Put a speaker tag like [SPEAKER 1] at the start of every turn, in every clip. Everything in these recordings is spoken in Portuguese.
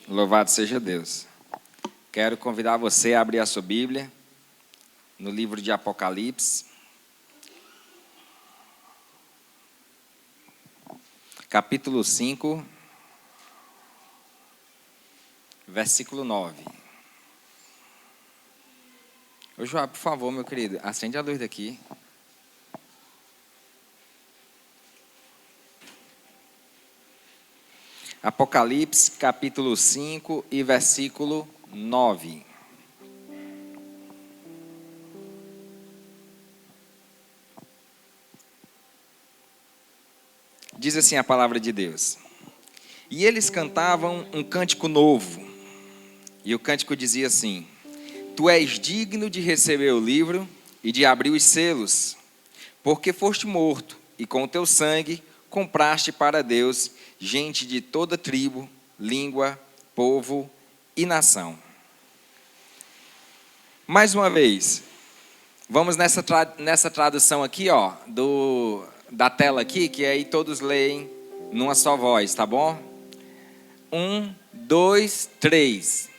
[SPEAKER 1] Louvado seja Deus. Quero convidar você a abrir a sua Bíblia no livro de Apocalipse, capítulo 5, versículo 9. Ô João, por favor, meu querido, acende a luz daqui. Apocalipse, capítulo 5 e versículo 9. Diz assim a palavra de Deus: E eles cantavam um cântico novo, e o cântico dizia assim: Tu és digno de receber o livro e de abrir os selos, porque foste morto, e com o teu sangue compraste para Deus gente de toda tribo, língua, povo e nação. Mais uma vez, vamos nessa tradução aqui, ó, da tela aqui, que aí todos leem numa só voz, tá bom? 1, 2, 3.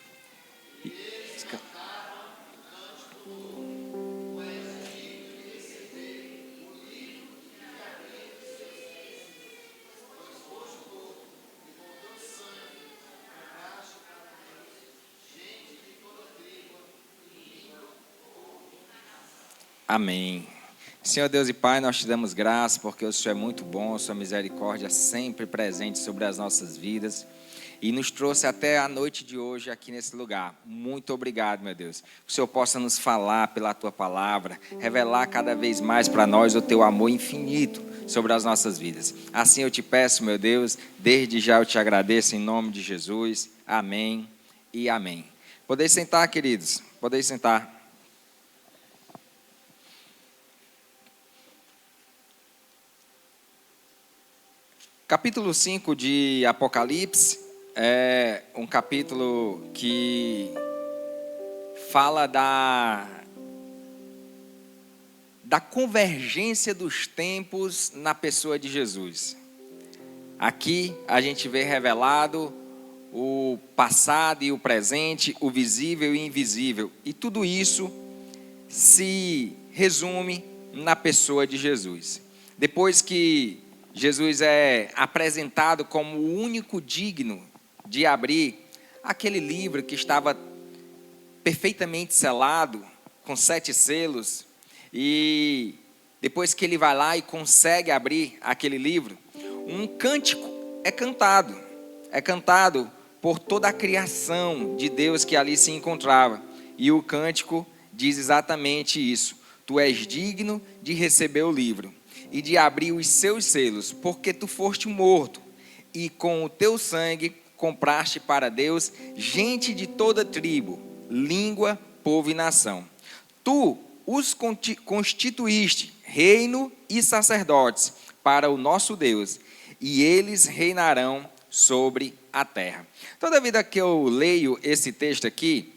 [SPEAKER 1] Amém. Senhor Deus e Pai, nós te damos graça porque o Senhor é muito bom, sua misericórdia sempre presente sobre as nossas vidas e nos trouxe até a noite de hoje aqui nesse lugar. Muito obrigado, meu Deus. Que o Senhor possa nos falar pela tua palavra, revelar cada vez mais para nós o teu amor infinito sobre as nossas vidas. Assim eu te peço, meu Deus, desde já eu te agradeço em nome de Jesus. Amém e amém. Podeis sentar, queridos, podeis sentar. Capítulo 5 de Apocalipse é um capítulo que fala da convergência dos tempos na pessoa de Jesus. Aqui a gente vê revelado o passado e o presente, o visível e o invisível. E tudo isso se resume na pessoa de Jesus. Depois que Jesus é apresentado como o único digno de abrir aquele livro que estava perfeitamente selado, com 7 selos, e depois que ele vai lá e consegue abrir aquele livro, um cântico é cantado por toda a criação de Deus que ali se encontrava, e o cântico diz exatamente isso: Tu és digno de receber o livro e de abrir os seus selos, porque tu foste morto, e com o teu sangue compraste para Deus gente de toda tribo, língua, povo e nação. Tu os constituíste reino e sacerdotes para o nosso Deus, e eles reinarão sobre a terra. Toda vida que eu leio esse texto aqui,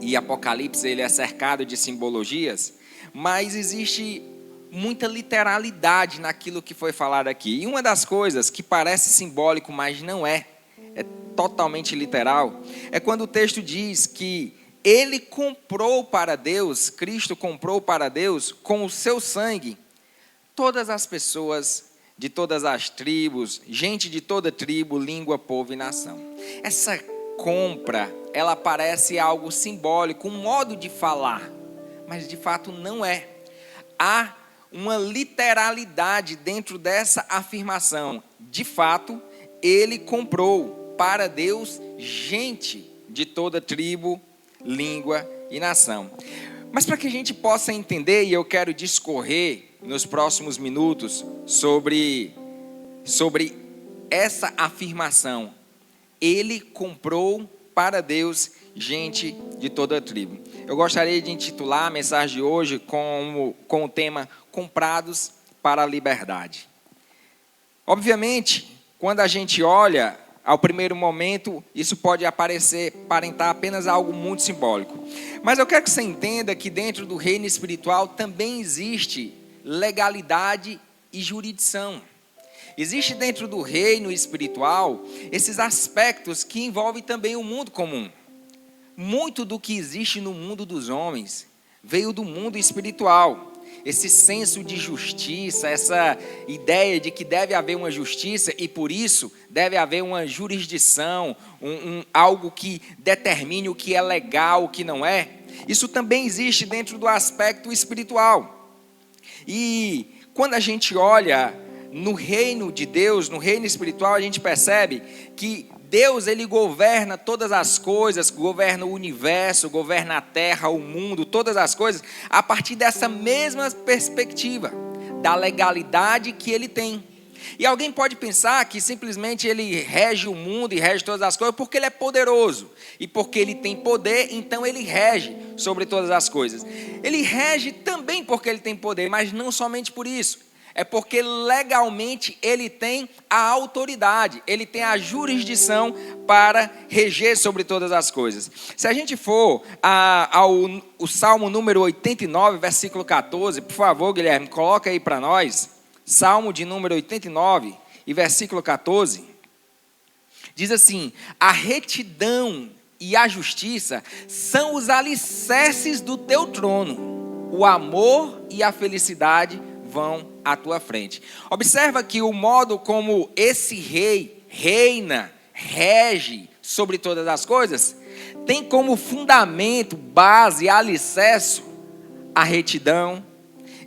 [SPEAKER 1] e Apocalipse ele é cercado de simbologias, mas existe muita literalidade naquilo que foi falado aqui. E uma das coisas que parece simbólico, mas não é totalmente literal, é quando o texto diz que ele comprou para Deus, Cristo comprou para Deus, com o seu sangue, todas as pessoas de todas as tribos, gente de toda tribo, língua, povo e nação. Essa compra, ela parece algo simbólico, um modo de falar, mas de fato não é. Há uma literalidade dentro dessa afirmação. De fato, ele comprou para Deus gente de toda tribo, língua e nação. Mas para que a gente possa entender, e eu quero discorrer nos próximos minutos sobre essa afirmação, ele comprou para Deus gente de toda a tribo. Eu gostaria de intitular a mensagem de hoje com o tema Comprados para a Liberdade. Obviamente, quando a gente olha, ao primeiro momento, isso pode aparentar apenas algo muito simbólico. Mas eu quero que você entenda que dentro do reino espiritual também existe legalidade e jurisdição. Existe dentro do reino espiritual esses aspectos que envolvem também o mundo comum. Muito do que existe no mundo dos homens veio do mundo espiritual. Esse senso de justiça, essa ideia de que deve haver uma justiça e por isso deve haver uma jurisdição, algo que determine o que é legal, o que não é. Isso também existe dentro do aspecto espiritual. E quando a gente olha no reino de Deus, no reino espiritual, a gente percebe que Deus, ele governa todas as coisas, governa o universo, governa a terra, o mundo, todas as coisas, a partir dessa mesma perspectiva, da legalidade que ele tem. E alguém pode pensar que simplesmente ele rege o mundo e rege todas as coisas porque ele é poderoso. E porque ele tem poder, então ele rege sobre todas as coisas. Ele rege também porque ele tem poder, mas não somente por isso. É porque legalmente ele tem a autoridade, ele tem a jurisdição para reger sobre todas as coisas. Se a gente for ao Salmo número 89, versículo 14, por favor, Guilherme, coloca aí para nós. Salmo de número 89 e versículo 14. Diz assim: a retidão e a justiça são os alicerces do teu trono, o amor e a felicidade vão à tua frente. Observa que o modo como esse rei reina, rege sobre todas as coisas, tem como fundamento, base, alicerce a retidão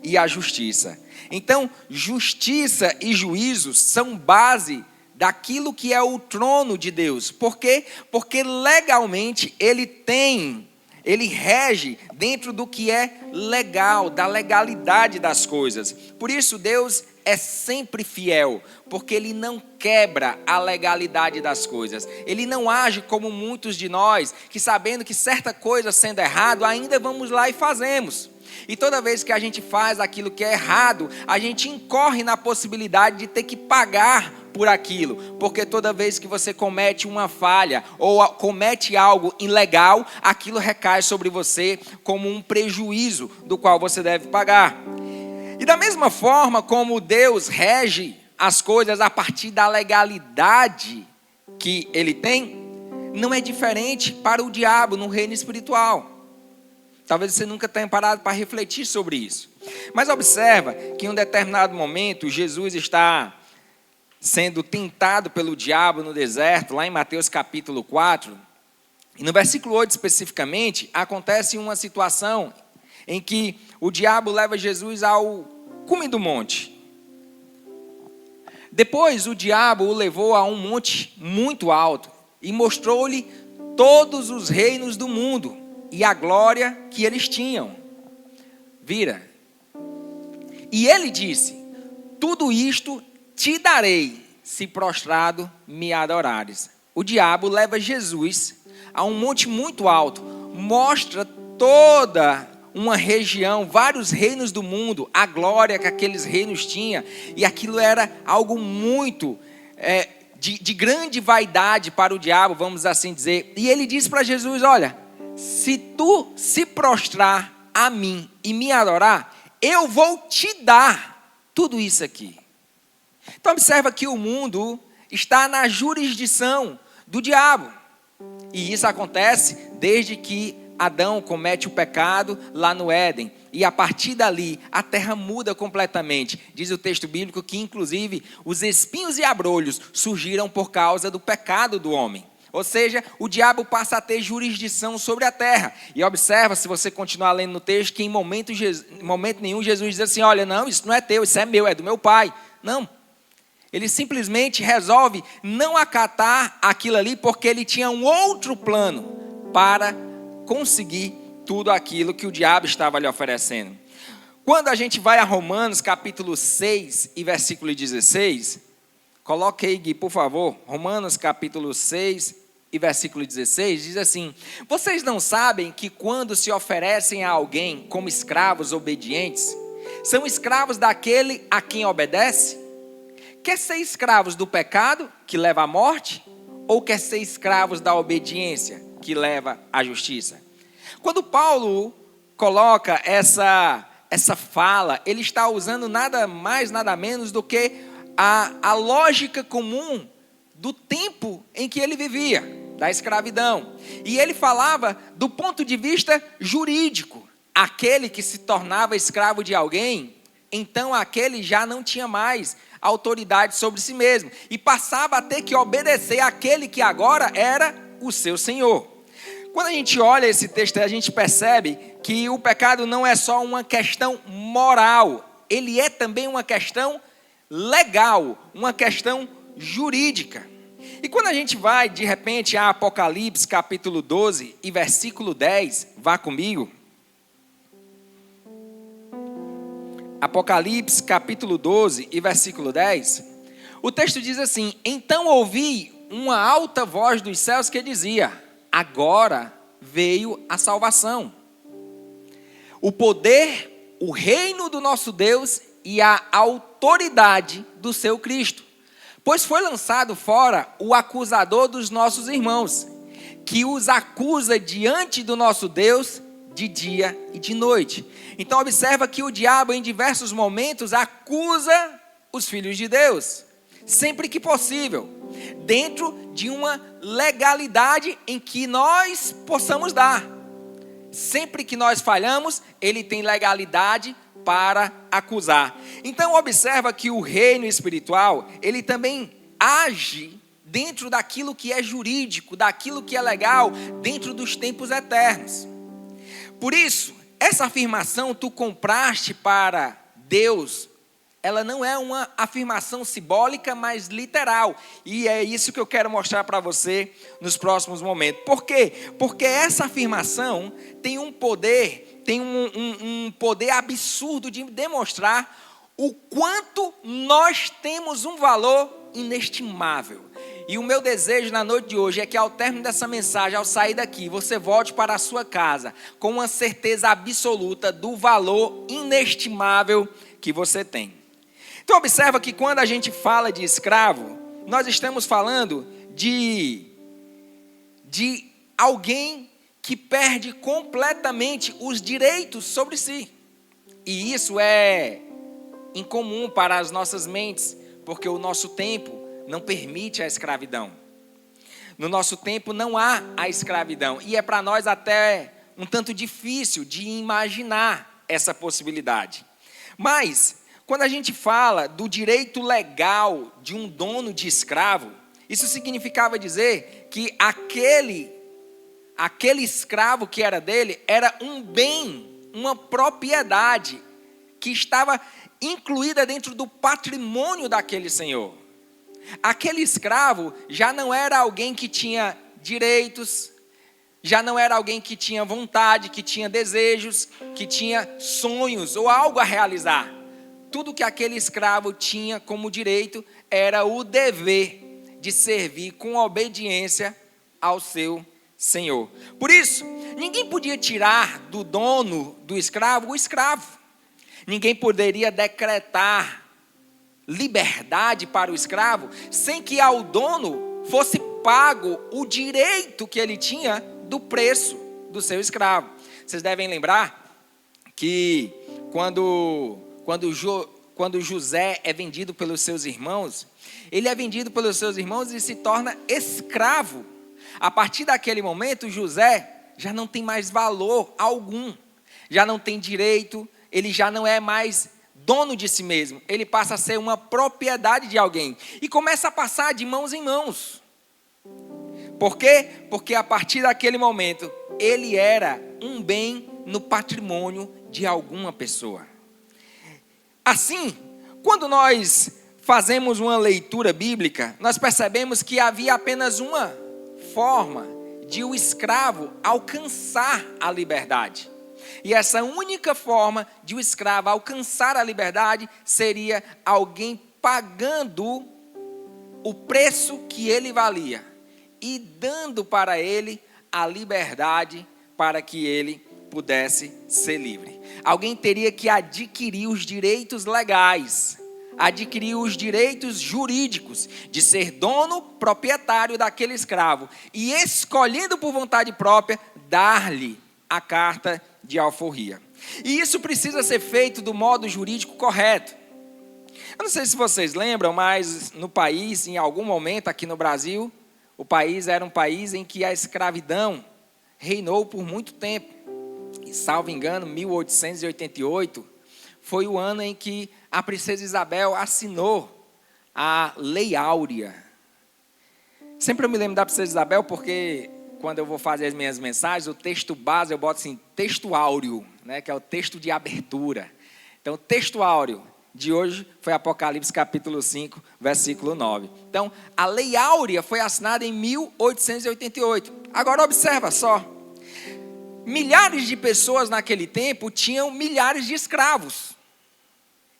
[SPEAKER 1] e a justiça. Então, justiça e juízo são base daquilo que é o trono de Deus. Por quê? Porque legalmente ele rege dentro do que é legal, da legalidade das coisas. Por isso Deus é sempre fiel, porque ele não quebra a legalidade das coisas. Ele não age como muitos de nós, que sabendo que certa coisa sendo errado, ainda vamos lá e fazemos. E toda vez que a gente faz aquilo que é errado, a gente incorre na possibilidade de ter que pagar por aquilo, porque toda vez que você comete uma falha ou comete algo ilegal, aquilo recai sobre você como um prejuízo do qual você deve pagar. E da mesma forma como Deus rege as coisas a partir da legalidade que ele tem, não é diferente para o diabo no reino espiritual. Talvez você nunca tenha parado para refletir sobre isso. Mas observa que em um determinado momento Jesus está sendo tentado pelo diabo no deserto, lá em Mateus capítulo 4. E no versículo 8 especificamente, acontece uma situação em que o diabo leva Jesus ao cume do monte. Depois o diabo o levou a um monte muito alto e mostrou-lhe todos os reinos do mundo e a glória que eles tinham. Vira. E ele disse: tudo isto te darei, se prostrado me adorares. O diabo leva Jesus a um monte muito alto, mostra toda uma região, vários reinos do mundo, a glória que aqueles reinos tinham, e aquilo era algo muito de grande vaidade para o diabo, vamos assim dizer. E ele disse para Jesus: olha, se tu se prostrar a mim e me adorar, eu vou te dar tudo isso aqui. Então observa que o mundo está na jurisdição do diabo. E isso acontece desde que Adão comete o pecado lá no Éden. E a partir dali, a terra muda completamente. Diz o texto bíblico que, inclusive, os espinhos e abrolhos surgiram por causa do pecado do homem. Ou seja, o diabo passa a ter jurisdição sobre a terra. E observa, se você continuar lendo no texto, que em momento nenhum Jesus diz assim: olha, não, isso não é teu, isso é meu, é do meu pai. Não. Ele simplesmente resolve não acatar aquilo ali, porque ele tinha um outro plano para conseguir tudo aquilo que o diabo estava lhe oferecendo. Quando a gente vai a Romanos capítulo 6 e versículo 16, coloque aí, Gui, por favor, Romanos capítulo 6 e versículo 16, diz assim: vocês não sabem que quando se oferecem a alguém como escravos obedientes, são escravos daquele a quem obedece? Quer ser escravos do pecado, que leva à morte, ou quer ser escravos da obediência, que leva à justiça? Quando Paulo coloca essa fala, ele está usando nada mais, nada menos do que a lógica comum do tempo em que ele vivia, da escravidão. E ele falava do ponto de vista jurídico. Aquele que se tornava escravo de alguém, então aquele já não tinha mais autoridade sobre si mesmo. E passava a ter que obedecer àquele que agora era o seu senhor. Quando a gente olha esse texto, a gente percebe que o pecado não é só uma questão moral. Ele é também uma questão legal, uma questão jurídica. E quando a gente vai, de repente, a Apocalipse, capítulo 12 e versículo 10, vá comigo. Apocalipse, capítulo 12 e versículo 10. O texto diz assim: então ouvi uma alta voz dos céus que dizia: agora veio a salvação, o poder, o reino do nosso Deus e a autoridade do seu Cristo. Pois foi lançado fora o acusador dos nossos irmãos, que os acusa diante do nosso Deus de dia e de noite. Então observa que o diabo em diversos momentos acusa os filhos de Deus, sempre que possível, dentro de uma legalidade em que nós possamos dar. Sempre que nós falhamos, ele tem legalidade para acusar. Então observa que o reino espiritual, ele também age dentro daquilo que é jurídico, daquilo que é legal, dentro dos tempos eternos. Por isso, essa afirmação, tu compraste para Deus, ela não é uma afirmação simbólica, mas literal. E é isso que eu quero mostrar para você nos próximos momentos. Por quê? Porque essa afirmação tem um poder, tem um poder absurdo de demonstrar o quanto nós temos um valor inestimável. E o meu desejo na noite de hoje é que ao término dessa mensagem, ao sair daqui, você volte para a sua casa com uma certeza absoluta do valor inestimável que você tem. Então observa que quando a gente fala de escravo, nós estamos falando de alguém que perde completamente os direitos sobre si. E isso é incomum para as nossas mentes, porque o nosso tempo não permite a escravidão. No nosso tempo não há a escravidão. E é para nós até um tanto difícil de imaginar essa possibilidade. Mas, quando a gente fala do direito legal de um dono de escravo, isso significava dizer que aquele escravo que era dele era um bem, uma propriedade que estava incluída dentro do patrimônio daquele senhor. Aquele escravo já não era alguém que tinha direitos, já não era alguém que tinha vontade, que tinha desejos, que tinha sonhos ou algo a realizar. Tudo que aquele escravo tinha como direito era o dever de servir com obediência ao seu senhor. Por isso, ninguém podia tirar do dono do escravo o escravo. Ninguém poderia decretar liberdade para o escravo sem que ao dono fosse pago o direito que ele tinha do preço do seu escravo. Vocês devem lembrar que quando José é vendido pelos seus irmãos, ele é vendido pelos seus irmãos e se torna escravo. A partir daquele momento, José já não tem mais valor algum, já não tem direito, ele já não é mais dono de si mesmo, ele passa a ser uma propriedade de alguém e começa a passar de mãos em mãos. Por quê? Porque a partir daquele momento, ele era um bem no patrimônio de alguma pessoa. Assim, quando nós fazemos uma leitura bíblica, nós percebemos que havia apenas uma forma de o escravo alcançar a liberdade. E essa única forma de o escravo alcançar a liberdade seria alguém pagando o preço que ele valia e dando para ele a liberdade para que ele pudesse ser livre. Alguém teria que adquirir os direitos legais, adquirir os direitos jurídicos de ser dono, proprietário daquele escravo e, escolhendo por vontade própria, dar-lhe a carta de alforria. E isso precisa ser feito do modo jurídico correto. Eu não sei se vocês lembram, mas no país, em algum momento aqui no Brasil, o país era um país em que a escravidão reinou por muito tempo. E, salvo engano, 1888 foi o ano em que a princesa Isabel assinou a Lei Áurea. Sempre eu me lembro da princesa Isabel porque quando eu vou fazer as minhas mensagens, o texto base eu boto assim, texto áureo, né, que é o texto de abertura. Então, o texto áureo de hoje foi Apocalipse capítulo 5, versículo 9. Então, a Lei Áurea foi assinada em 1888. Agora, observa só. Milhares de pessoas naquele tempo tinham milhares de escravos.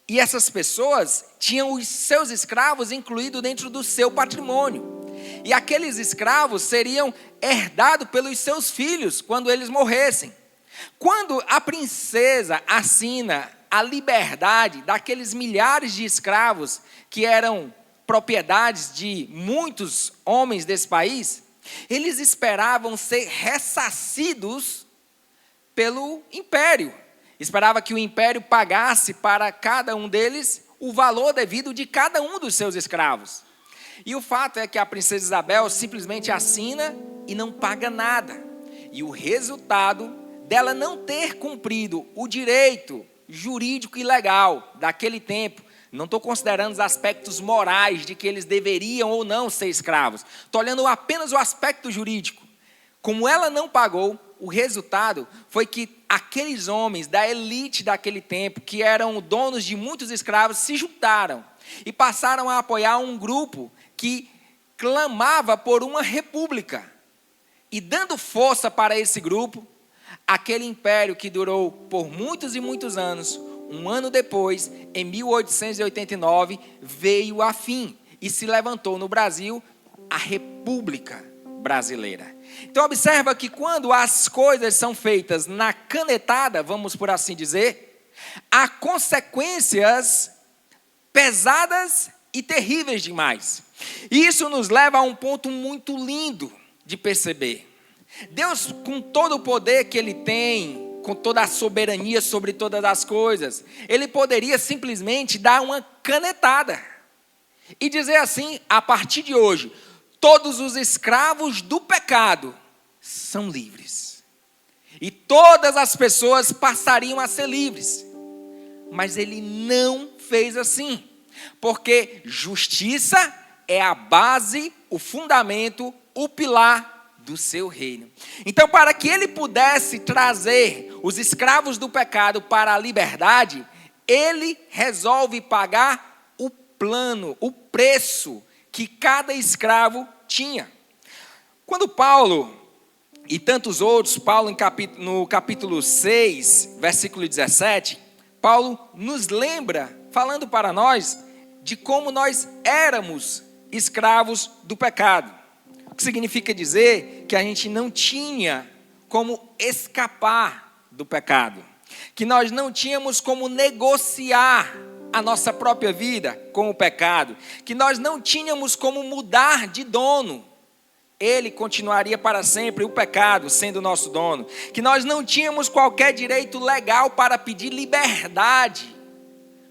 [SPEAKER 1] E essas pessoas tinham os seus escravos incluídos dentro do seu patrimônio. E aqueles escravos seriam herdados pelos seus filhos quando eles morressem. Quando a princesa assina a liberdade daqueles milhares de escravos que eram propriedades de muitos homens desse país, eles esperavam ser ressarcidos pelo império. Esperava que o império pagasse para cada um deles o valor devido de cada um dos seus escravos. E o fato é que a princesa Isabel simplesmente assina e não paga nada. E o resultado dela não ter cumprido o direito jurídico e legal daquele tempo, não estou considerando os aspectos morais de que eles deveriam ou não ser escravos. Estou olhando apenas o aspecto jurídico. Como ela não pagou, o resultado foi que aqueles homens da elite daquele tempo, que eram donos de muitos escravos, se juntaram e passaram a apoiar um grupo que clamava por uma república. E dando força para esse grupo, aquele império que durou por muitos e muitos anos, um ano depois, em 1889, veio a fim e se levantou no Brasil a República Brasileira. Então observa que quando as coisas são feitas na canetada, vamos por assim dizer, há consequências pesadas e terríveis demais. E isso nos leva a um ponto muito lindo de perceber. Deus, com todo o poder que Ele tem, com toda a soberania sobre todas as coisas, Ele poderia simplesmente dar uma canetada e dizer assim, a partir de hoje, todos os escravos do pecado são livres. E todas as pessoas passariam a ser livres. Mas Ele não fez assim, porque justiça é a base, o fundamento, o pilar do seu reino. Então, para que Ele pudesse trazer os escravos do pecado para a liberdade, Ele resolve pagar o plano, o preço que cada escravo tinha. Quando Paulo e tantos outros, Paulo no capítulo 6, versículo 17, Paulo nos lembra, falando para nós, de como nós éramos escravos do pecado. O que significa dizer que a gente não tinha como escapar do pecado. Que nós não tínhamos como negociar a nossa própria vida com o pecado. Que nós não tínhamos como mudar de dono. Ele continuaria para sempre, o pecado sendo nosso dono. Que nós não tínhamos qualquer direito legal para pedir liberdade.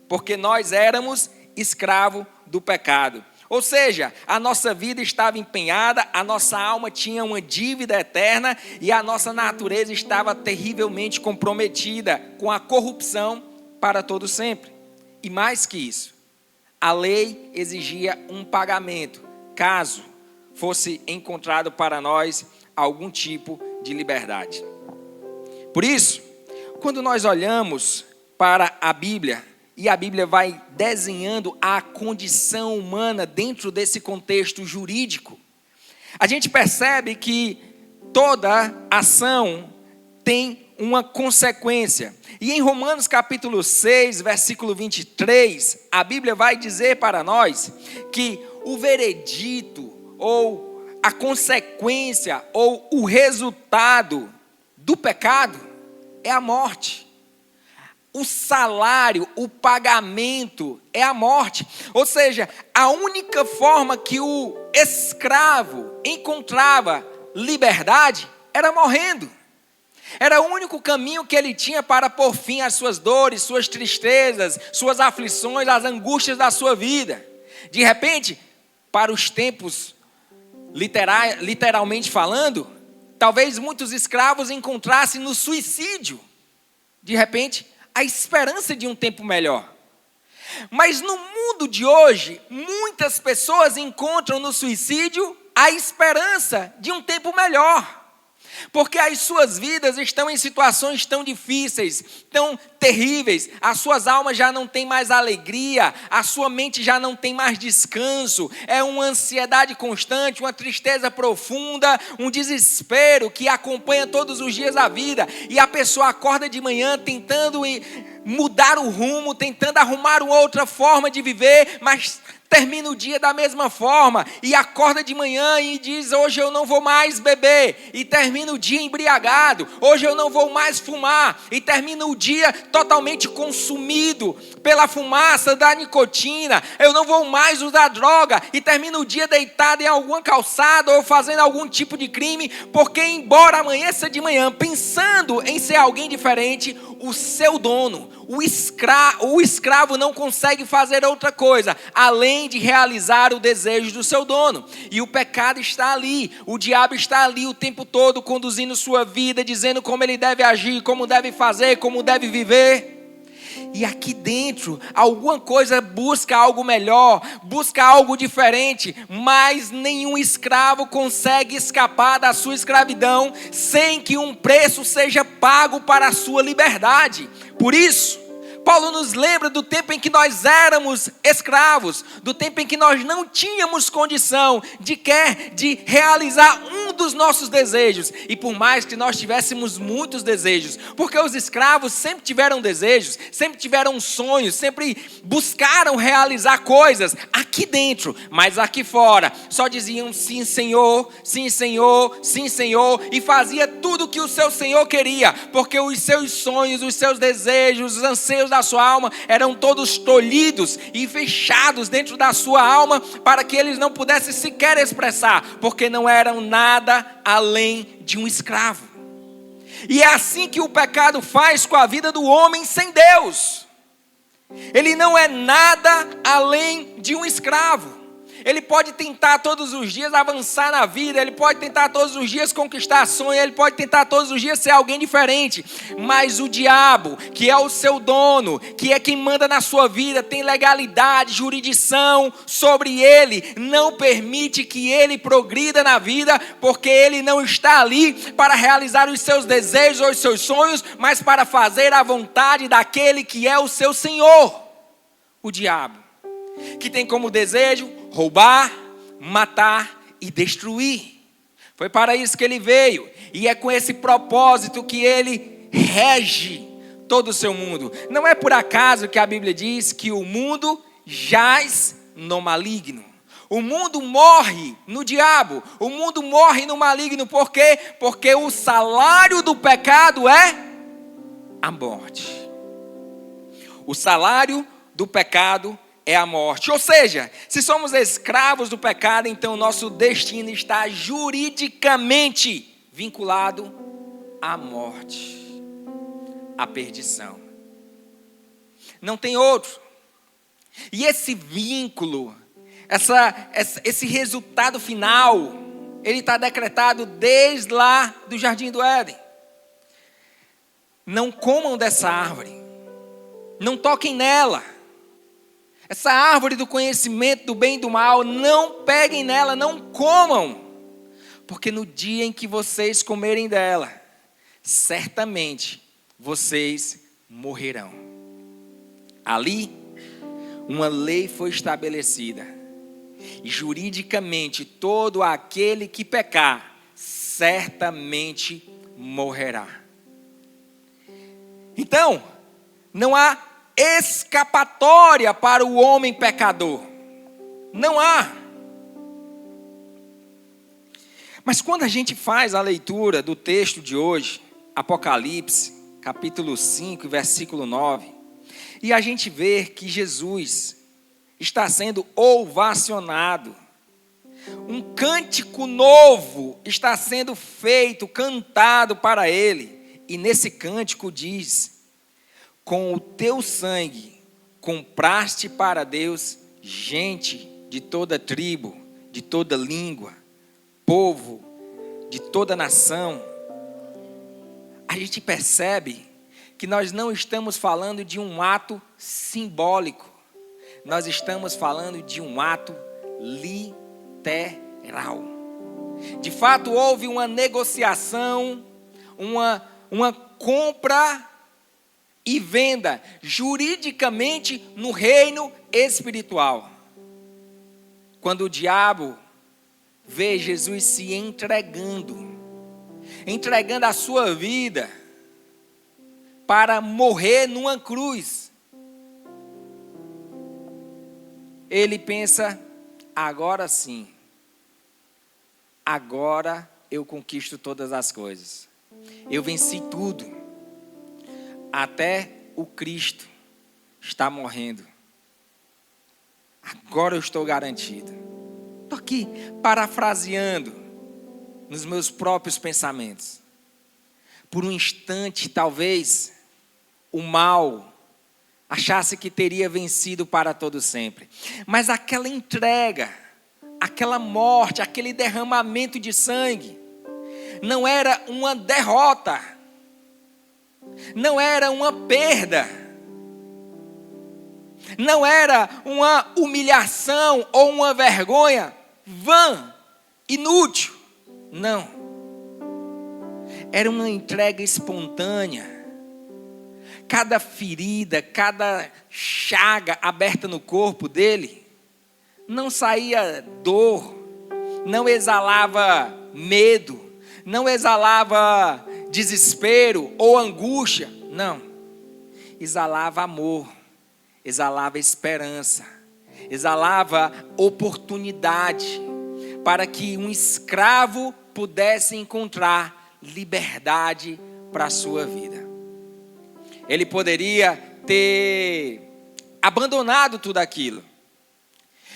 [SPEAKER 1] Porque nós éramos escravos do pecado. Ou seja, a nossa vida estava empenhada, a nossa alma tinha uma dívida eterna e a nossa natureza estava terrivelmente comprometida com a corrupção para todo sempre. E mais que isso, a lei exigia um pagamento, caso fosse encontrado para nós algum tipo de liberdade. Por isso, quando nós olhamos para a Bíblia, e a Bíblia vai desenhando a condição humana dentro desse contexto jurídico, a gente percebe que toda ação tem uma consequência. E em Romanos capítulo 6, versículo 23, a Bíblia vai dizer para nós que o veredito, ou a consequência, ou o resultado do pecado é a morte. O salário, o pagamento é a morte. Ou seja, a única forma que o escravo encontrava liberdade era morrendo. Era o único caminho que ele tinha para pôr fim às suas dores, suas tristezas, suas aflições, as angústias da sua vida. De repente, para os tempos, literalmente falando, talvez muitos escravos encontrassem no suicídio, de repente, a esperança de um tempo melhor. Mas no mundo de hoje, muitas pessoas encontram no suicídio a esperança de um tempo melhor. Porque as suas vidas estão em situações tão difíceis, tão terríveis, as suas almas já não têm mais alegria, a sua mente já não tem mais descanso, é uma ansiedade constante, uma tristeza profunda, um desespero que acompanha todos os dias a vida, e a pessoa acorda de manhã tentando mudar o rumo, tentando arrumar uma outra forma de viver, mas termina o dia da mesma forma, e acorda de manhã e diz: hoje eu não vou mais beber, e termina o dia embriagado. Hoje eu não vou mais fumar, e termina o dia totalmente consumido pela fumaça da nicotina. Eu não vou mais usar droga, e termina o dia deitado em alguma calçada ou fazendo algum tipo de crime, porque embora amanheça de manhã pensando em ser alguém diferente, o seu dono, o escravo não consegue fazer outra coisa além de realizar o desejo do seu dono. E o pecado está ali, o diabo está ali o tempo todo conduzindo sua vida, dizendo como ele deve agir, como deve fazer, como deve viver. E aqui dentro, alguma coisa busca algo melhor, busca algo diferente, mas nenhum escravo consegue escapar da sua escravidão sem que um preço seja pago para a sua liberdade. Por isso, Paulo nos lembra do tempo em que nós éramos escravos, do tempo em que nós não tínhamos condição de realizar um dos nossos desejos. E por mais que nós tivéssemos muitos desejos, porque os escravos sempre tiveram desejos, sempre tiveram sonhos, sempre buscaram realizar coisas aqui dentro, mas aqui fora só diziam sim Senhor, sim Senhor, sim Senhor, e fazia tudo o que o seu Senhor queria, porque os seus sonhos, os seus desejos, os anseios da sua alma eram todos tolhidos e fechados dentro da sua alma para que eles não pudessem sequer expressar, porque não eram nada além de um escravo. E é assim que o pecado faz com a vida do homem sem Deus. Ele não é nada além de um escravo. Ele pode tentar todos os dias avançar na vida, ele pode tentar todos os dias conquistar sonhos, ele pode tentar todos os dias ser alguém diferente, mas o diabo, que é o seu dono, que é quem manda na sua vida, tem legalidade, jurisdição sobre ele, não permite que ele progrida na vida, porque ele não está ali para realizar os seus desejos ou os seus sonhos, mas para fazer a vontade daquele que é o seu Senhor, o diabo, que tem como desejo roubar, matar e destruir. Foi para isso que ele veio, e é com esse propósito que ele rege todo o seu mundo. Não é por acaso que a Bíblia diz que o mundo jaz no maligno. O mundo morre no diabo, o mundo morre no maligno. Por quê? Porque o salário do pecado é a morte. O salário do pecado é a morte. Ou seja, se somos escravos do pecado, então nosso destino está juridicamente vinculado à morte, à perdição. Não tem outro. E esse vínculo, esse resultado final, ele está decretado desde lá do Jardim do Éden. Não comam dessa árvore, não toquem nela. Essa árvore do conhecimento do bem e do mal, não peguem nela, não comam, porque no dia em que vocês comerem dela, certamente vocês morrerão. Ali, uma lei foi estabelecida, e juridicamente todo aquele que pecar, certamente morrerá. Então, não há escapatória para o homem pecador. Não há. Mas quando a gente faz a leitura do texto de hoje, Apocalipse, capítulo 5, versículo 9, e a gente vê que Jesus está sendo ovacionado, um cântico novo está sendo feito, cantado para ele, E nesse cântico diz: com o teu sangue compraste para Deus gente de toda tribo, de toda língua, povo, de toda nação. A gente percebe que nós não estamos falando de um ato simbólico, nós estamos falando de um ato literal. De fato, houve uma negociação, uma compra e venda juridicamente no reino espiritual. Quando o diabo vê Jesus se entregando a sua vida para morrer numa cruz, ele pensa: agora sim, agora eu conquisto todas as coisas, eu venci tudo, até o Cristo está morrendo, agora eu estou garantido. Estou aqui parafraseando nos meus próprios pensamentos. Por um instante, talvez, o mal achasse que teria vencido para todo sempre. Mas aquela entrega, aquela morte, aquele derramamento de sangue, não era uma derrota, não era uma perda, não era uma humilhação ou uma vergonha vã, inútil. Não. Era uma entrega espontânea. Cada ferida, cada chaga aberta no corpo dele, não saía dor, não exalava medo, não exalava desespero ou angústia. Não. Exalava amor, exalava esperança, exalava oportunidade para que um escravo pudesse encontrar liberdade para a sua vida. Ele poderia ter abandonado tudo aquilo.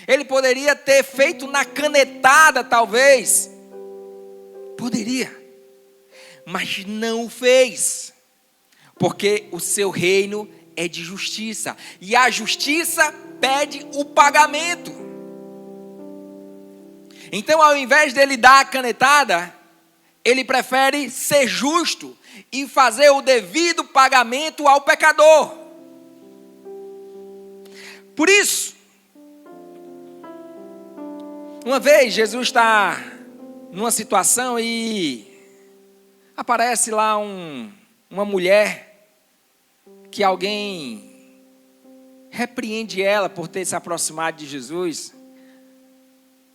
[SPEAKER 1] Ele poderia ter feito na canetada, talvez. Poderia. Mas não o fez. Porque o seu reino é de justiça. E a justiça pede o pagamento. Então, ao invés dele dar a canetada, ele prefere ser justo e fazer o devido pagamento ao pecador. Por isso, uma vez Jesus está numa situação e aparece lá uma mulher que alguém repreende ela por ter se aproximado de Jesus.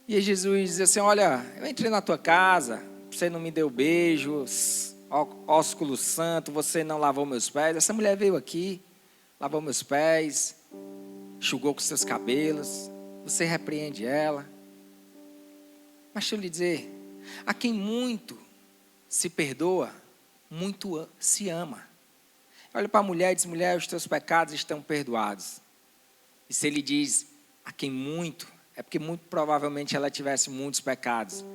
[SPEAKER 1] E Jesus diz assim: olha, eu entrei na tua casa, você não me deu beijo, ósculo santo, você não lavou meus pés. Essa mulher veio aqui, lavou meus pés, enxugou com seus cabelos, você repreende ela. Mas deixa eu lhe dizer, a quem muito se perdoa, muito se ama. Olha para a mulher e diz: mulher, os teus pecados estão perdoados. E se ele diz a quem muito, é porque muito provavelmente ela tivesse muitos pecados.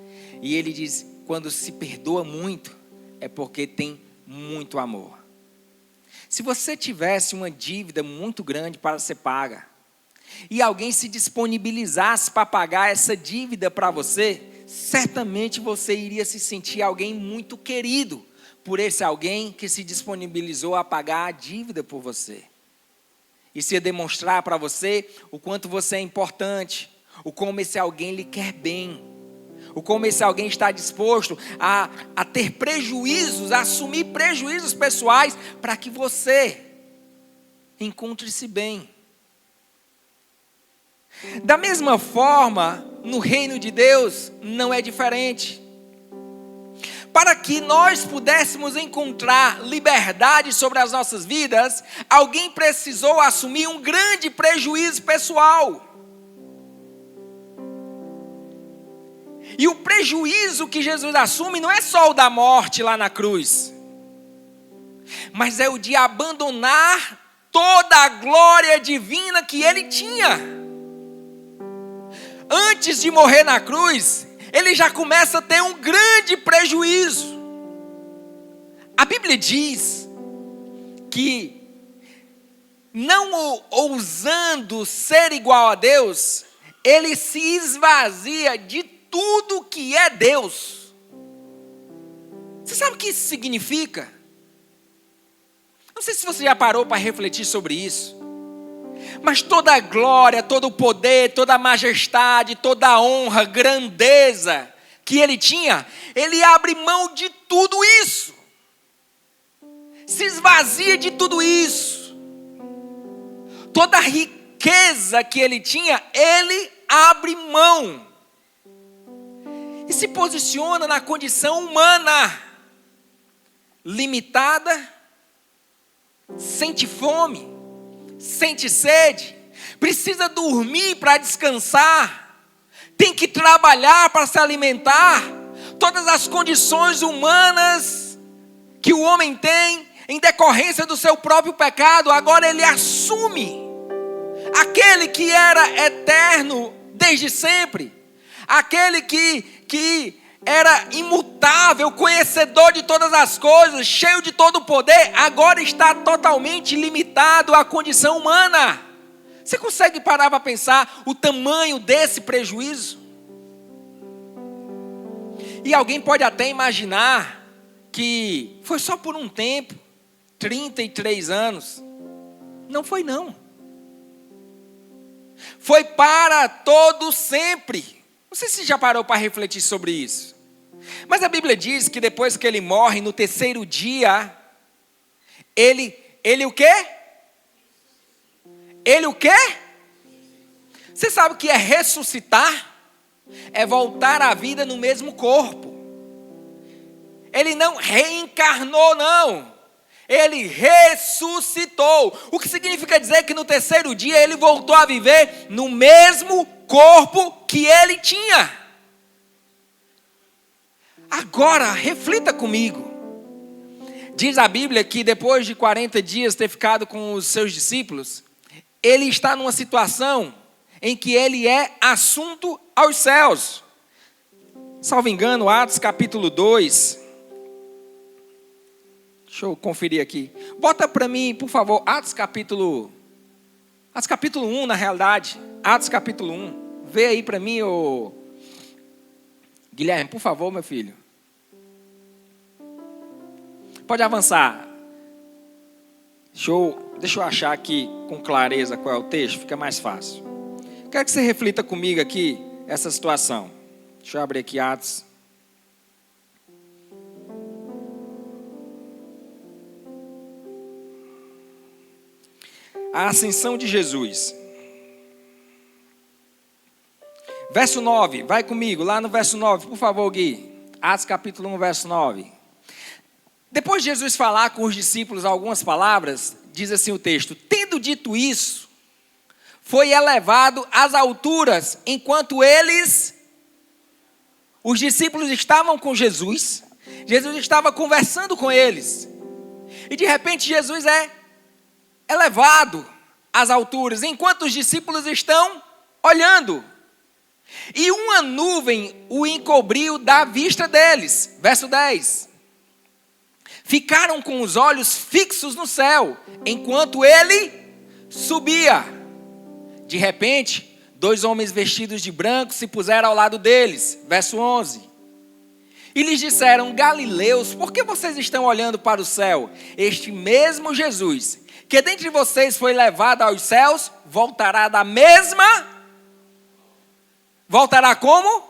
[SPEAKER 1] E ele diz: quando se perdoa muito, é porque tem muito amor. Se você tivesse uma dívida muito grande para ser paga, e alguém se disponibilizasse para pagar essa dívida para você, certamente você iria se sentir alguém muito querido por esse alguém que se disponibilizou a pagar a dívida por você. Isso ia demonstrar para você o quanto você é importante, o como esse alguém lhe quer bem, o como esse alguém está disposto a ter prejuízos, a assumir prejuízos pessoais para que você encontre-se bem. Da mesma forma, no reino de Deus não é diferente. Para que nós pudéssemos encontrar liberdade sobre as nossas vidas, alguém precisou assumir um grande prejuízo pessoal. E o prejuízo que Jesus assume não é só o da morte lá na cruz, mas é o de abandonar toda a glória divina que ele tinha. Antes de morrer na cruz, ele já começa a ter um grande prejuízo. A Bíblia diz que, não ousando ser igual a Deus, ele se esvazia de tudo que é Deus. Você sabe o que isso significa? Não sei se você já parou para refletir sobre isso. Mas toda a glória, todo o poder, toda a majestade, toda a honra, grandeza que ele tinha, ele abre mão de tudo isso. Se esvazia de tudo isso. Toda a riqueza que ele tinha, ele abre mão. E se posiciona na condição humana, limitada, sente fome, sente sede, precisa dormir para descansar, tem que trabalhar para se alimentar. Todas as condições humanas que o homem tem em decorrência do seu próprio pecado, agora ele assume. Aquele que era eterno desde sempre, aquele que era imutável, conhecedor de todas as coisas, cheio de todo o poder, agora está totalmente limitado à condição humana. Você consegue parar para pensar o tamanho desse prejuízo? E alguém pode até imaginar que foi só por um tempo, 33 anos. Não foi não. Foi para todo sempre. Não sei se já parou para refletir sobre isso. Mas a Bíblia diz que depois que ele morre, no terceiro dia, ele o quê? Ele o quê? Você sabe o que é ressuscitar? É voltar à vida no mesmo corpo. Ele não reencarnou, não. Ele ressuscitou. O que significa dizer que no terceiro dia ele voltou a viver no mesmo corpo que ele tinha. Agora, reflita comigo. Diz a Bíblia que depois de 40 dias ter ficado com os seus discípulos, ele está numa situação em que ele é assunto aos céus. Salvo engano, Atos capítulo 2. Deixa eu conferir aqui. Bota para mim, por favor, Atos capítulo 1, na realidade. Atos capítulo 1. Vê aí para mim, ô Guilherme, por favor, meu filho. Pode avançar. Deixa eu achar aqui com clareza qual é o texto, fica mais fácil. Quero que você reflita comigo aqui essa situação. Deixa eu abrir aqui Atos. A ascensão de Jesus. Verso 9, vai comigo, lá no verso 9, por favor, Gui. Atos capítulo 1, verso 9. Depois de Jesus falar com os discípulos algumas palavras, diz assim o texto: tendo dito isso, foi elevado às alturas, enquanto os discípulos estavam com Jesus, Jesus estava conversando com eles, e de repente Jesus é elevado às alturas, enquanto os discípulos estão olhando. E uma nuvem o encobriu da vista deles. Verso 10. Ficaram com os olhos fixos no céu, enquanto ele subia. De repente, 2 homens vestidos de branco se puseram ao lado deles. Verso 11. E lhes disseram: Galileus, por que vocês estão olhando para o céu? Este mesmo Jesus, que dentre vocês foi levado aos céus, voltará da mesma... Voltará como?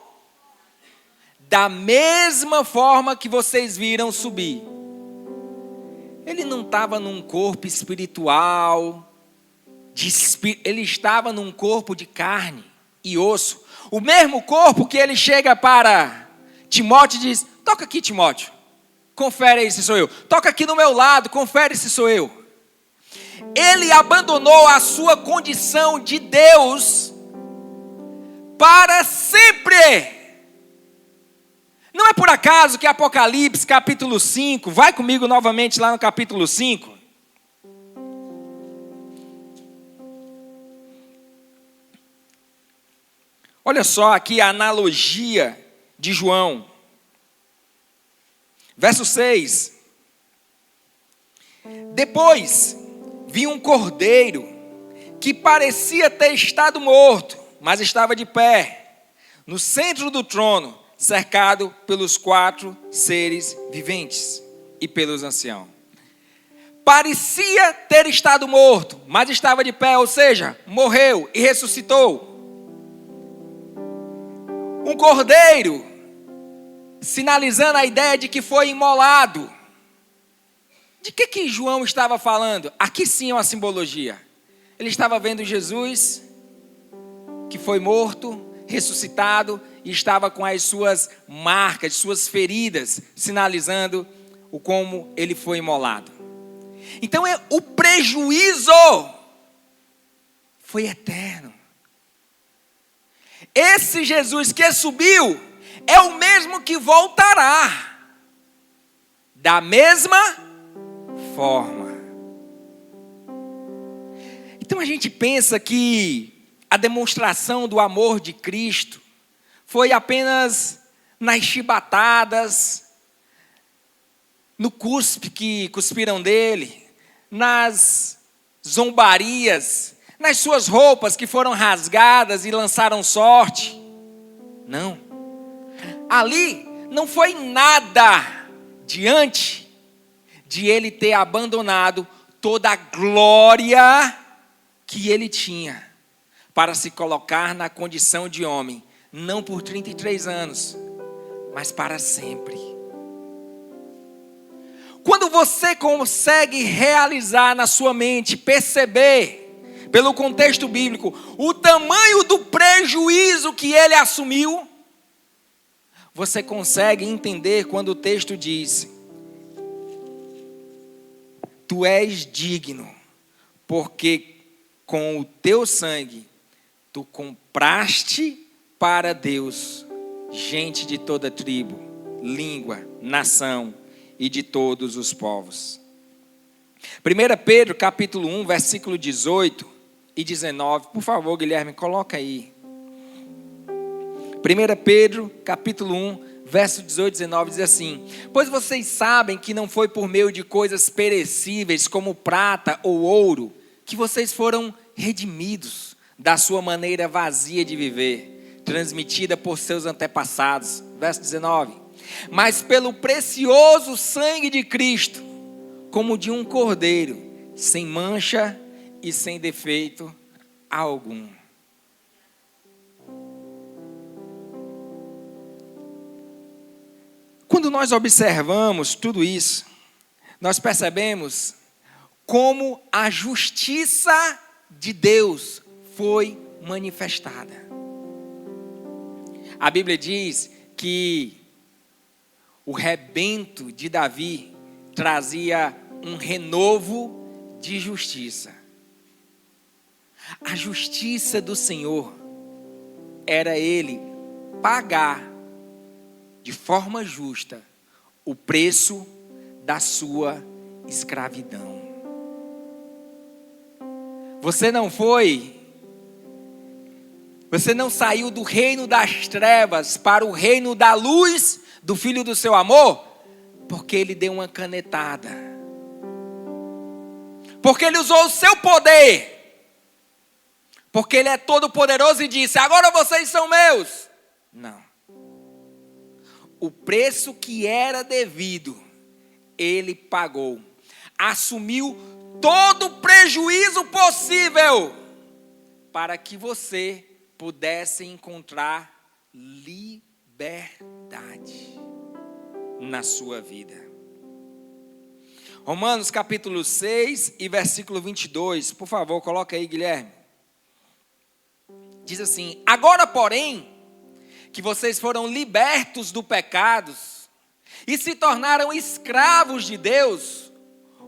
[SPEAKER 1] Da mesma forma que vocês viram subir. Ele não estava num corpo espiritual, ele estava num corpo de carne e osso. O mesmo corpo que ele chega para Timóteo e diz: toca aqui, Timóteo, confere aí se sou eu. Toca aqui no meu lado, confere se sou eu. Ele abandonou a sua condição de Deus para sempre. Não é por acaso que Apocalipse capítulo 5, vai comigo novamente lá no capítulo 5. Olha só aqui a analogia de João. Verso 6. Depois, vi um cordeiro que parecia ter estado morto, mas estava de pé, no centro do trono, cercado pelos 4 seres viventes e pelos anciãos. Parecia ter estado morto, mas estava de pé, ou seja, morreu e ressuscitou. Um cordeiro, sinalizando a ideia de que foi imolado. De que João estava falando? Aqui sim é uma simbologia. Ele estava vendo Jesus, que foi morto, ressuscitado, e estava com as suas marcas, suas feridas, sinalizando o como ele foi imolado. Então o prejuízo foi eterno. Esse Jesus que subiu é o mesmo que voltará da mesma forma. Então a gente pensa que a demonstração do amor de Cristo foi apenas nas chibatadas, no cuspe que cuspiram dele, nas zombarias, nas suas roupas que foram rasgadas e lançaram sorte. Não. Ali não foi nada diante de ele ter abandonado toda a glória que ele tinha para se colocar na condição de homem, não por 33 anos, mas para sempre. Quando você consegue realizar na sua mente, perceber, pelo contexto bíblico, o tamanho do prejuízo que ele assumiu, você consegue entender quando o texto diz: tu és digno, porque com o teu sangue tu compraste para Deus gente de toda tribo, língua, nação e de todos os povos. 1 Pedro capítulo 1, versículo 18 e 19. Por favor, Guilherme, coloca aí. 1 Pedro capítulo 1, verso 18 e 19 diz assim: pois vocês sabem que não foi por meio de coisas perecíveis como prata ou ouro que vocês foram redimidos da sua maneira vazia de viver, transmitida por seus antepassados. Verso 19: mas pelo precioso sangue de Cristo, como de um cordeiro, sem mancha e sem defeito algum. Quando nós observamos tudo isso, nós percebemos como a justiça de Deus foi manifestada. A Bíblia diz que o rebento de Davi trazia um renovo de justiça. A justiça do Senhor era ele pagar de forma justa o preço da sua escravidão. Você não saiu do reino das trevas para o reino da luz do Filho do seu amor, porque ele deu uma canetada, porque ele usou o seu poder, porque ele é todo poderoso e disse: agora vocês são meus. Não. O preço que era devido, ele pagou, assumiu todo o prejuízo possível para que você pudesse encontrar liberdade na sua vida. Romanos capítulo 6 e versículo 22, por favor, coloca aí, Guilherme. Diz assim: agora, porém, que vocês foram libertos do pecado e se tornaram escravos de Deus,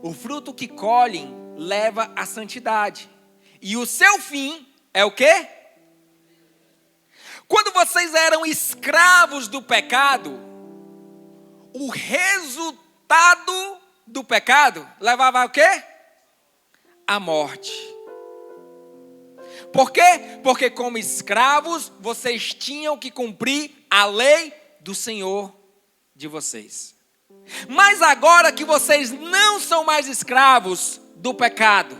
[SPEAKER 1] o fruto que colhem leva à santidade, e o seu fim é o quê? Quando vocês eram escravos do pecado, o resultado do pecado levava a quê? A morte. Por quê? Porque como escravos, vocês tinham que cumprir a lei do Senhor de vocês. Mas agora que vocês não são mais escravos do pecado,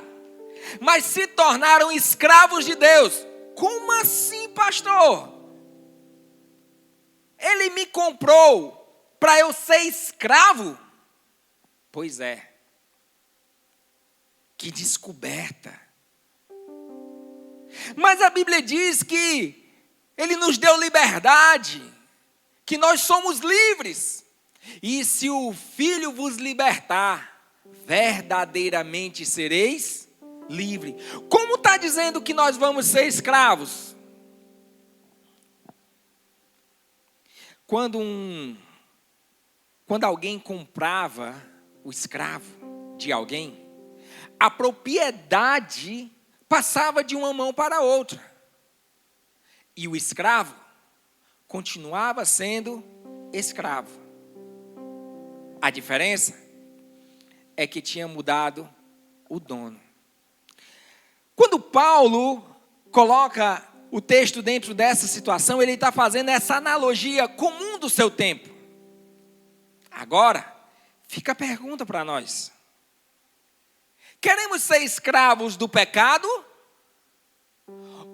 [SPEAKER 1] mas se tornaram escravos de Deus. Como assim, pastor? Ele me comprou para eu ser escravo? Pois é. Que descoberta. Mas a Bíblia diz que Ele nos deu liberdade, que nós somos livres. E se o Filho vos libertar, verdadeiramente sereis livres. Como está dizendo que nós vamos ser escravos? Quando alguém comprava o escravo de alguém, a propriedade passava de uma mão para a outra. E o escravo continuava sendo escravo. A diferença é que tinha mudado o dono. Quando Paulo coloca o texto dentro dessa situação, ele está fazendo essa analogia comum do seu tempo. Agora, fica a pergunta para nós. Queremos ser escravos do pecado?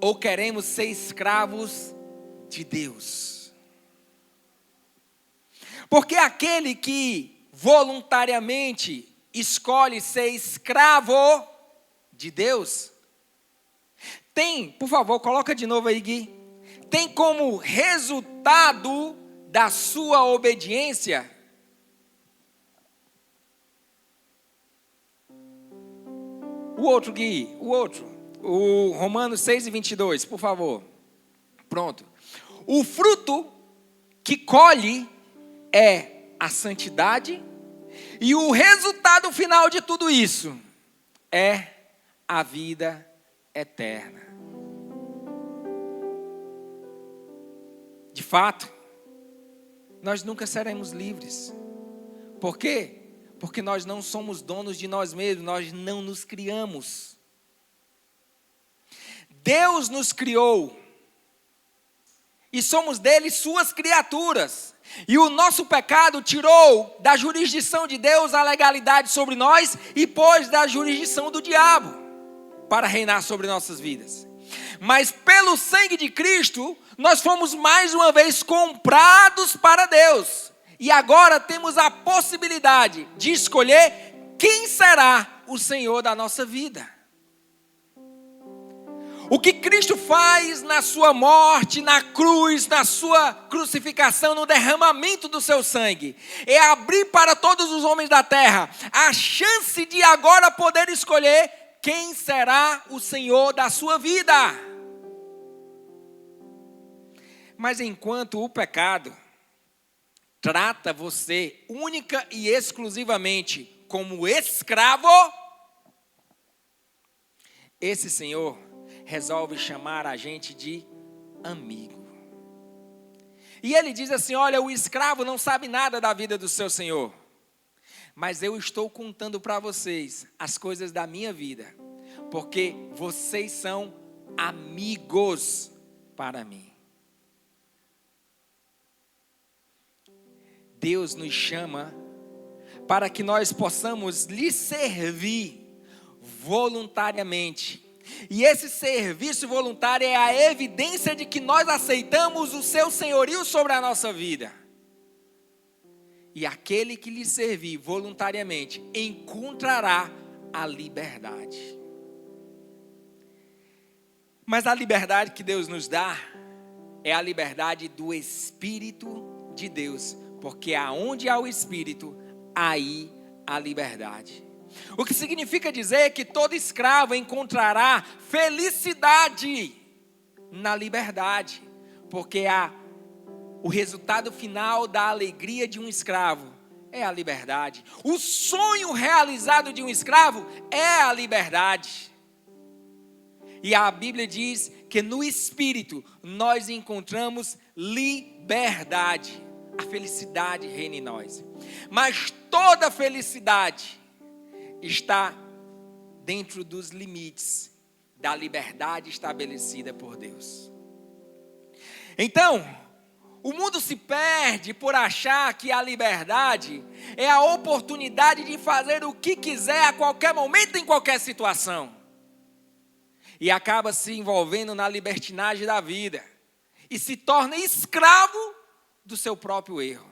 [SPEAKER 1] Ou queremos ser escravos de Deus? Porque aquele que voluntariamente escolhe ser escravo de Deus, tem, por favor, coloca de novo aí, Gui, tem como resultado da sua obediência o outro, Gui, o Romanos 6:22, por favor. Pronto. O fruto que colhe é a santidade, e o resultado final de tudo isso é a vida eterna. De fato, nós nunca seremos livres. Por quê? Porque nós não somos donos de nós mesmos, nós não nos criamos. Deus nos criou e somos dele suas criaturas. E o nosso pecado tirou da jurisdição de Deus a legalidade sobre nós e pôs da jurisdição do diabo para reinar sobre nossas vidas. Mas pelo sangue de Cristo, nós fomos mais uma vez comprados para Deus. E agora temos a possibilidade de escolher quem será o Senhor da nossa vida. O que Cristo faz na sua morte, na cruz, na sua crucificação, no derramamento do seu sangue, é abrir para todos os homens da terra a chance de agora poder escolher quem será o Senhor da sua vida. Mas enquanto o pecado trata você única e exclusivamente como escravo, esse Senhor resolve chamar a gente de amigo. E ele diz assim: olha, o escravo não sabe nada da vida do seu senhor, mas eu estou contando para vocês as coisas da minha vida, porque vocês são amigos para mim. Deus nos chama para que nós possamos lhe servir voluntariamente. E esse serviço voluntário é a evidência de que nós aceitamos o seu senhorio sobre a nossa vida. E aquele que lhe servir voluntariamente encontrará a liberdade. Mas a liberdade que Deus nos dá é a liberdade do Espírito de Deus. Porque aonde há o Espírito, aí há liberdade. O que significa dizer que todo escravo encontrará felicidade na liberdade. Porque o resultado final da alegria de um escravo é a liberdade. O sonho realizado de um escravo é a liberdade. E a Bíblia diz que no Espírito nós encontramos liberdade. A felicidade reina em nós. Mas toda felicidade está dentro dos limites da liberdade estabelecida por Deus. Então, O mundo se perde por achar que a liberdade é a oportunidade de fazer o que quiser a qualquer momento, em qualquer situação. E acaba se envolvendo na libertinagem da vida. E se torna escravo do seu próprio erro.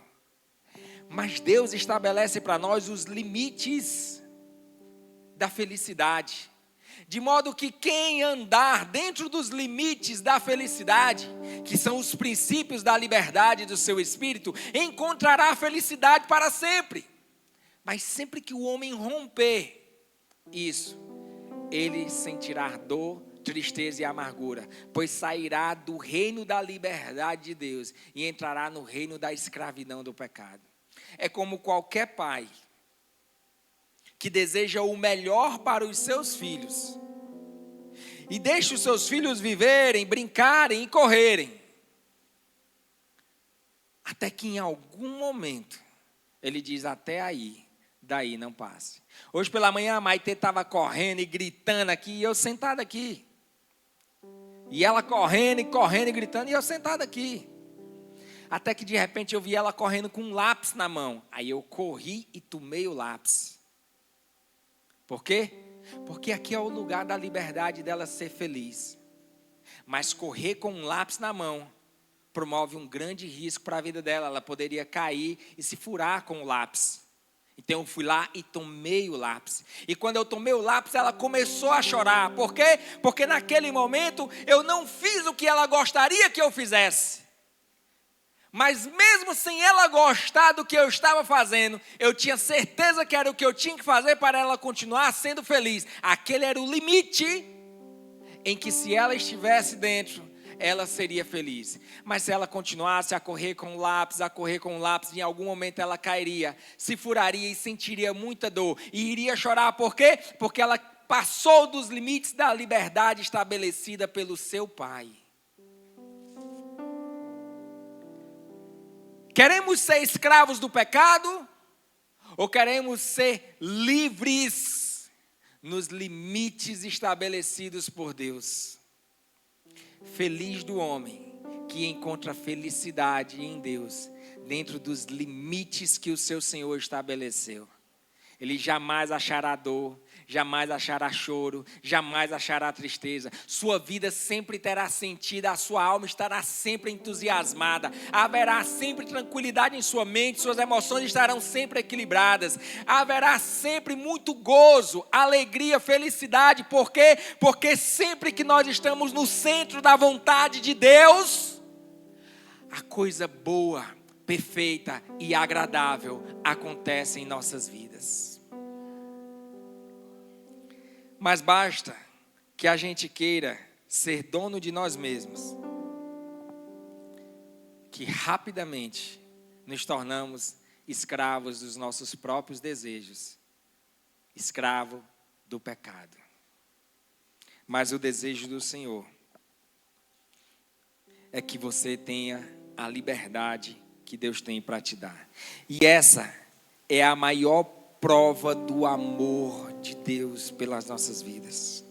[SPEAKER 1] Mas Deus estabelece para nós os limites da felicidade. De modo que quem andar dentro dos limites da felicidade, que são os princípios da liberdade do seu espírito, encontrará a felicidade para sempre. Mas sempre que o homem romper isso, ele sentirá dor, tristeza e amargura, pois sairá do reino da liberdade de Deus e entrará no reino da escravidão do pecado. É como qualquer pai que deseja o melhor para os seus filhos e deixa os seus filhos viverem, brincarem e correrem, até que em algum momento ele diz: até aí, daí não passe. Hoje pela manhã a Maitê estava correndo e gritando aqui, e eu sentado aqui. E ela correndo e gritando, e eu sentado aqui. Até que de repente eu vi ela correndo com um lápis na mão. Aí eu corri e tomei o lápis. Por quê? Porque aqui é o lugar da liberdade dela ser feliz. Mas correr com um lápis na mão promove um grande risco para a vida dela. Ela poderia cair e se furar com o lápis. Então eu fui lá e tomei o lápis. E quando eu tomei o lápis, ela começou a chorar. Por quê? Porque naquele momento eu não fiz o que ela gostaria que eu fizesse. Mas mesmo sem ela gostar do que eu estava fazendo, eu tinha certeza que era o que eu tinha que fazer para ela continuar sendo feliz. Aquele era o limite em que, se ela estivesse dentro, ela seria feliz. Mas se ela continuasse a correr com o lápis, em algum momento ela cairia, se furaria e sentiria muita dor. E iria chorar. Por quê? Porque ela passou dos limites da liberdade estabelecida pelo seu pai. Queremos ser escravos do pecado? Ou queremos ser livres nos limites estabelecidos por Deus? Feliz do homem que encontra felicidade em Deus, dentro dos limites que o seu Senhor estabeleceu. Ele jamais achará dor, jamais achará choro, jamais achará tristeza. Sua vida sempre terá sentido, a sua alma estará sempre entusiasmada. Haverá sempre tranquilidade em sua mente, suas emoções estarão sempre equilibradas. Haverá sempre muito gozo, alegria, felicidade. Por quê? Porque sempre que nós estamos no centro da vontade de Deus, a coisa boa, perfeita e agradável acontece em nossas vidas. Mas basta que a gente queira ser dono de nós mesmos, que rapidamente nos tornamos escravos dos nossos próprios desejos, escravo do pecado. Mas o desejo do Senhor é que você tenha a liberdade que Deus tem para te dar. E essa é a maior prova do amor de Deus pelas nossas vidas.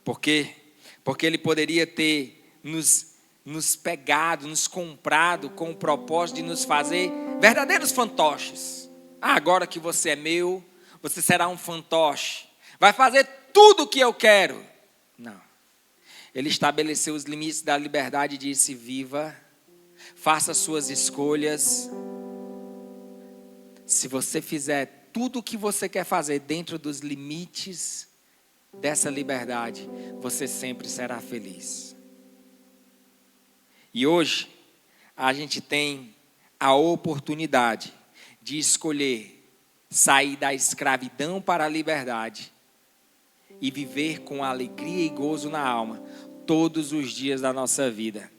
[SPEAKER 1] Por quê? Porque Ele poderia ter nos pegado, nos comprado com o propósito de nos fazer verdadeiros fantoches. Agora que você é meu, você será um fantoche. Vai fazer tudo o que eu quero. Não. Ele estabeleceu os limites da liberdade e disse: viva, faça suas escolhas. Se você fizer tudo o que você quer fazer dentro dos limites dessa liberdade, você sempre será feliz. E hoje, a gente tem a oportunidade de escolher sair da escravidão para a liberdade e viver com alegria e gozo na alma todos os dias da nossa vida,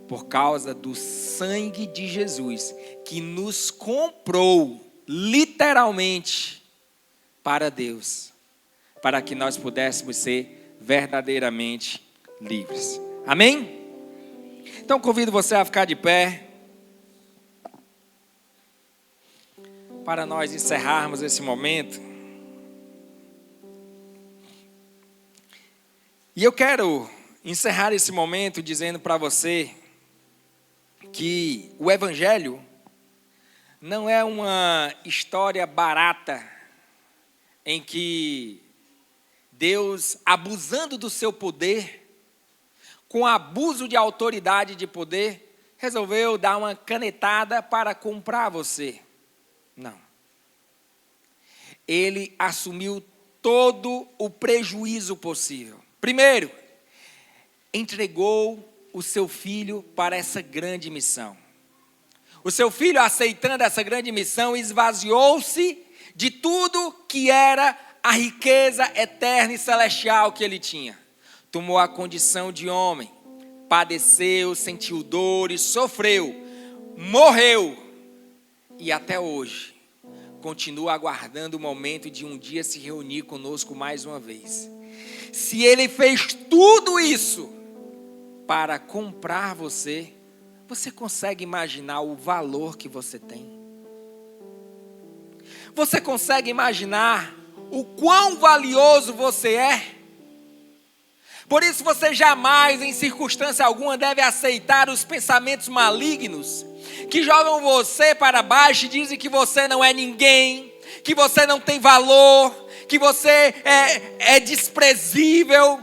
[SPEAKER 1] por causa do sangue de Jesus, que nos comprou literalmente para Deus, para que nós pudéssemos ser verdadeiramente livres. Amém? Então convido você a ficar de pé, para nós encerrarmos esse momento. E eu quero encerrar esse momento dizendo para você que o Evangelho não é uma história barata em que Deus, abusando do seu poder, com abuso de autoridade e de poder, resolveu dar uma canetada para comprar você. Não. Ele assumiu todo o prejuízo possível. Primeiro, entregou o seu filho para essa grande missão. O seu filho, aceitando essa grande missão, esvaziou-se de tudo que era a riqueza eterna e celestial que ele tinha. Tomou a condição de homem, padeceu, sentiu dores, sofreu, morreu e até hoje continua aguardando o momento de um dia se reunir conosco mais uma vez. Se ele fez tudo isso para comprar você, você consegue imaginar o valor que você tem? Você consegue imaginar o quão valioso você é? Por isso você jamais, em circunstância alguma, deve aceitar os pensamentos malignos que jogam você para baixo e dizem que você não é ninguém, que você não tem valor, que você é desprezível,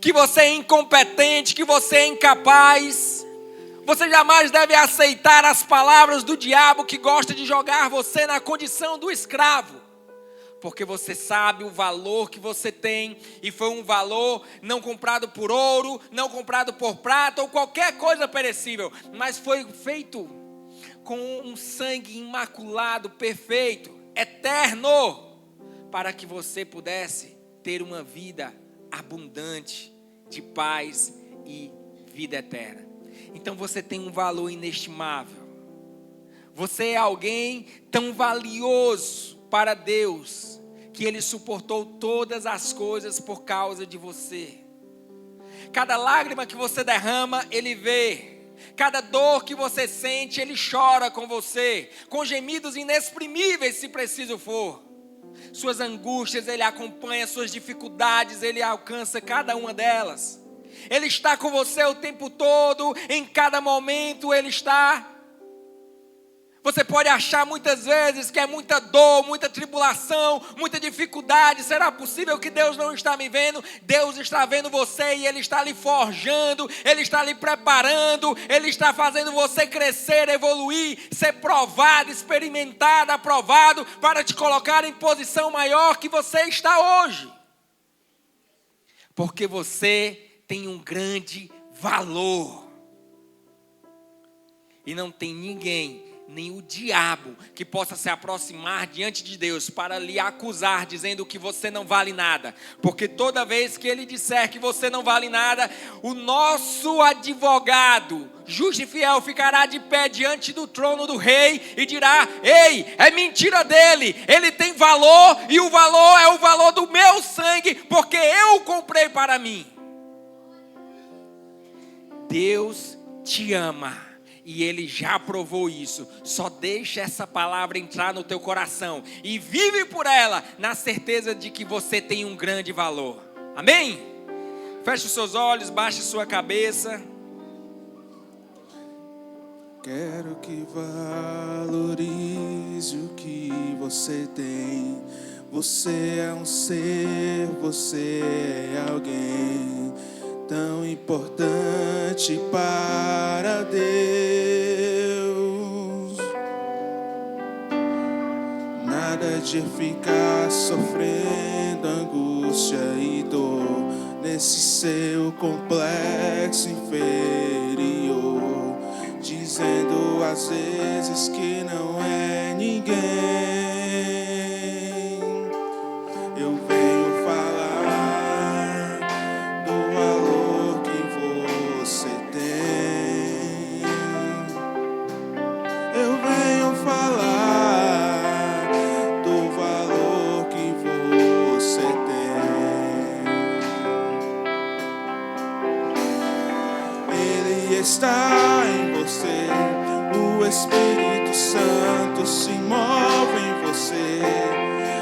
[SPEAKER 1] que você é incompetente, que você é incapaz. Você jamais deve aceitar as palavras do diabo que gosta de jogar você na condição do escravo. Porque você sabe o valor que você tem, e foi um valor não comprado por ouro, não comprado por prata ou qualquer coisa perecível, mas foi feito com um sangue imaculado, perfeito, eterno, para que você pudesse ter uma vida abundante de paz e vida eterna. Então você tem um valor inestimável. Você é alguém tão valioso para Deus, que Ele suportou todas as coisas por causa de você. Cada lágrima que você derrama, Ele vê. Cada dor que você sente, Ele chora com você, com gemidos inexprimíveis, se preciso for. Suas angústias, Ele acompanha, suas dificuldades, Ele alcança cada uma delas. Ele está com você o tempo todo, em cada momento Ele está. Você pode achar muitas vezes que é muita dor, muita tribulação, muita dificuldade. Será possível que Deus não está me vendo? Deus está vendo você e Ele está lhe forjando, Ele está lhe preparando, Ele está fazendo você crescer, evoluir, ser provado, experimentado, aprovado, para te colocar em posição maior que você está hoje. Porque você tem um grande valor. E não tem ninguém, nem o diabo, que possa se aproximar diante de Deus para lhe acusar, dizendo que você não vale nada. Porque toda vez que ele disser que você não vale nada, o nosso advogado, justo e fiel, ficará de pé diante do trono do rei e dirá: ei, é mentira dele, ele tem valor, e o valor é o valor do meu sangue, porque eu o comprei para mim. Deus te ama. E Ele já provou isso. Só deixa essa palavra entrar no teu coração e vive por ela, na certeza de que você tem um grande valor. Amém? Feche os seus olhos, baixe sua cabeça.
[SPEAKER 2] Quero que valorize o que você tem. Você é um ser, você é alguém tão importante para Deus. Nada de ficar sofrendo angústia e dor nesse seu complexo inferior, dizendo às vezes que não é ninguém. Eu venho falar do valor que você tem. Eu venho falar do valor que você tem. Ele está em você, o Espírito Santo se move em você,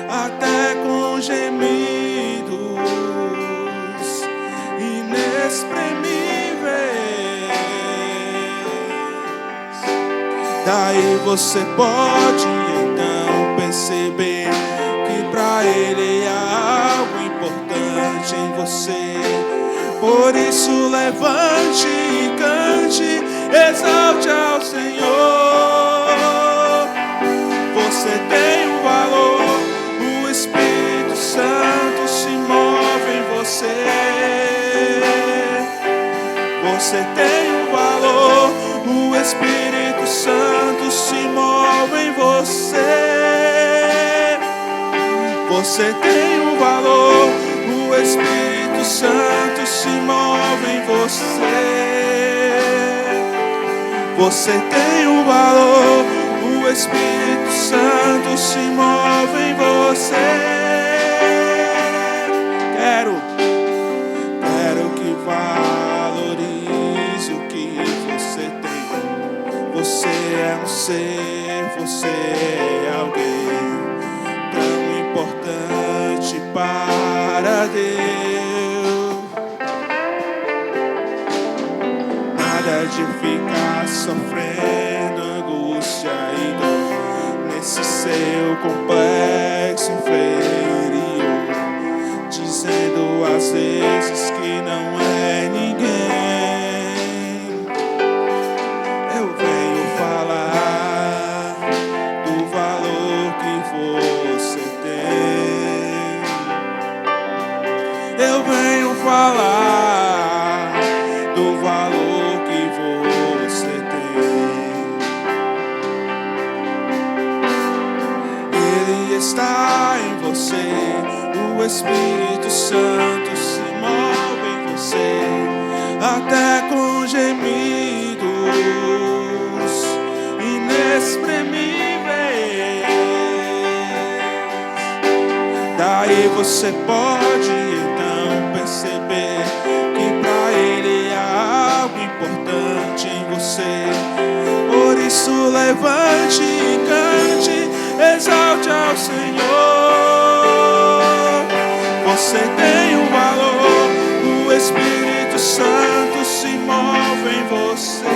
[SPEAKER 2] até com gemidos inexprimíveis. você pode então perceber que pra Ele há algo importante em você. Por isso levante e cante, exalte ao Senhor. Você tem um valor, o Espírito Santo se move em você. Você tem um valor, o Espírito Santo se move em você. Você tem um valor, o Espírito Santo se move em você. Você tem um valor, o Espírito Santo se move em você. Quero que valorize o que você tem. Você é um ser, você é alguém tão importante para Deus. Nada de ficar sofrendo angústia e dor nesse seu complexo inferior, dizendo às vezes que não é ninguém. Eu venho falar do valor que você tem. Eu venho falar do valor que você tem. Ele está em você, o Espírito Santo se move em você, até com gemidos inexprimíveis. Daí você pode então perceber que pra Ele há algo importante em você. Por isso levante e cante, exalte ao Senhor. Você tem um valor, o Espírito Santo se move em você.